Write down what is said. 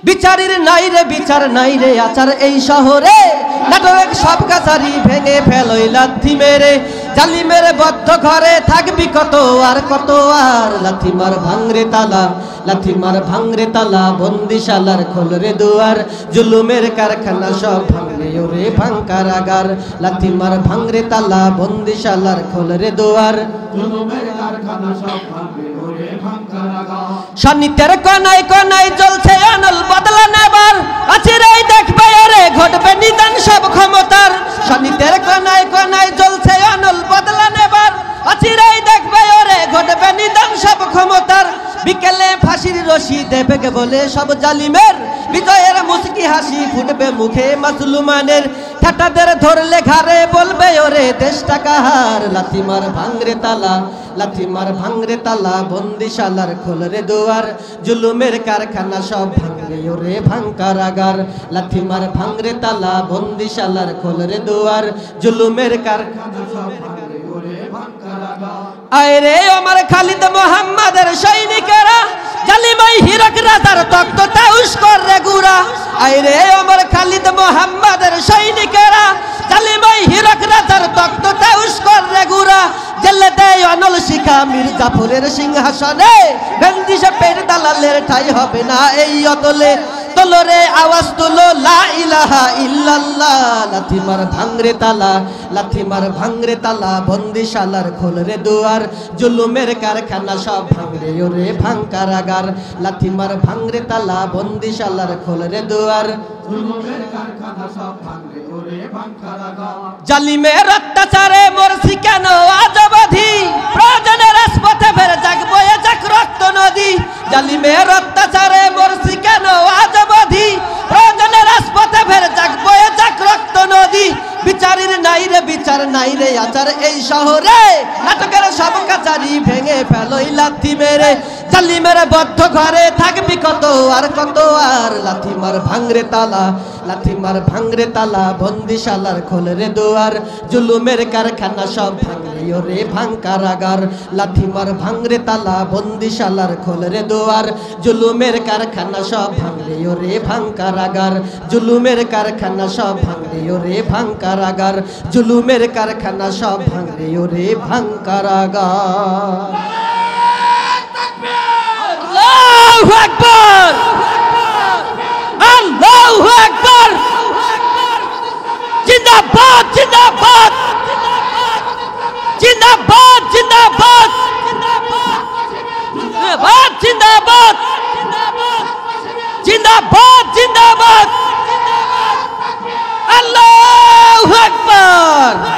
বিচারের নাই রে বিচার নাই রে আচার এই শহরে নাটক সব কাছারি ভেঙে ফেলোই লাথি মেরে জালিমের বদ্ধ ঘরে থাকবি কত আর কত আর লাথি মার ভাঙরে তালা লাথি মার ভাঙরে তালা বন্দিশালার খোল রে দুয়ার জুলুমের কারখানা সব ভাঙরে ওরে ভাঙ কারাগার লাথি মার ভাঙরে তালা বন্দিশালার খোল রে দুয়ার জুলুমের কারখানা সব ভাঙরে ওরে ভাঙ কারাগার সান্নিধ্যের কোনায় কোনায় জ্বলছে আনল বদলা নেবার আছিরেই দেখবে ওরে ঘটবে নিদান সব ক্ষমতার সান্নিধ্যের কোনায় কোনায় জ্বলছে আনল বদলা নেবার আছিরেই দেখবে ওরে ঘটবে নিদান সব ক্ষমতার বিকেলে ফাঁসির রশি দেবে বলে সব জালিমের বিজয়ের মুচকি হাসি ফুটবে মুখে মাজলুমানের ঠাটাদের ধরলে ঘাড়ে বলবে ওরে দেশটা কাহার লাথি মার ভাঙরে তালা লাথি মার ভাঙরে তালা বন্দিশালার খোল রে দুয়ার জুলুমের কারখানা সব ভাঙরে ওরে ভাঙ কারাগার লাথি মার ভাঙরে তালা বন্দিশালার খোল রে দুয়ার জুলুমের কারখানা সব ভাঙরে ওরে ভাঙ কারাগার আয় রে আমার খালিদ মোহাম্মদের সৈনিকেরা জালিমাই হীরক রাজার তক্ত তাউস করে গুরা আয় রে আমার খালিদ মোহাম্মদের সৈনিকেরা জালিমাই হীরক রাজার তক্ত তাউস করে গুরা জেলে দেয় অনল শিখা মীর জাফরের সিংহাসনে বন্দিশে পেট দালালের ঠাই হবে না এই অতলে তোলরে আওয়াজ তুলো লা ইলাহা ইল্লাল্লাহ লাথি মার ভাঙরে তালা লাথি মার ভাঙরে তালা বন্দিশালার খোল রে দুয়ার জুলুমের কারখানা সব ভাঙরে ওরে ভাঙ কারাগার লাথি মার ভাঙরে তালা বন্দিশালার খোল রে দুয়ার জুলুমের কারখানা সব ভাঙরে ওরে ভাঙ কারাগার জালিমের অত্যাচারে মরছি কেন আজ অবধি প্রয়োজনে রাজপথে ফের জাগবো এ যাক রক্ত নদী জালিমের অত্যাচারে মরছি কেন আজ অবধি প্রয়োজনে রাজপথে ফের জাগবো এ যাক রক্ত নদী বিচারের নাই রে বিচার নাই রে আচার এই শহরে নাটকের সব কাছারি ভেঙে ফেলোই লাথি মেরে জালিমের বদ্ধ ঘরে থাকবি কত আর কত আর লাথি মার ভাঙরে তালা লাথি মার ভাঙরে তালা বন্দিশালার খোল রে দুয়ার জুলুমের কারখানা সব ভাঙরে ওরে ভাঙ কারাগার লাথি মার ভাঙরে তালা বন্দিশালার খোল রে দুয়ার জুলুমের কারখানা সব ভাঙরে ওরে ভাঙ কারাগার জুলুমের কারখানা সব ভাঙরে ওরে ভাঙ কারাগার জুলুমের কারখানা সব ভাঙরে ওরে ভাঙ কারাগার আল্লাহু আকবার আল্লাহু আকবার জিন্দাবাদ জিন্দাবাদ জিন্দাবাদ জিন্দাবাদ জিন্দাবাদ জিন্দাবাদ জিন্দাবাদ জিন্দাবাদ আল্লাহু আকবার।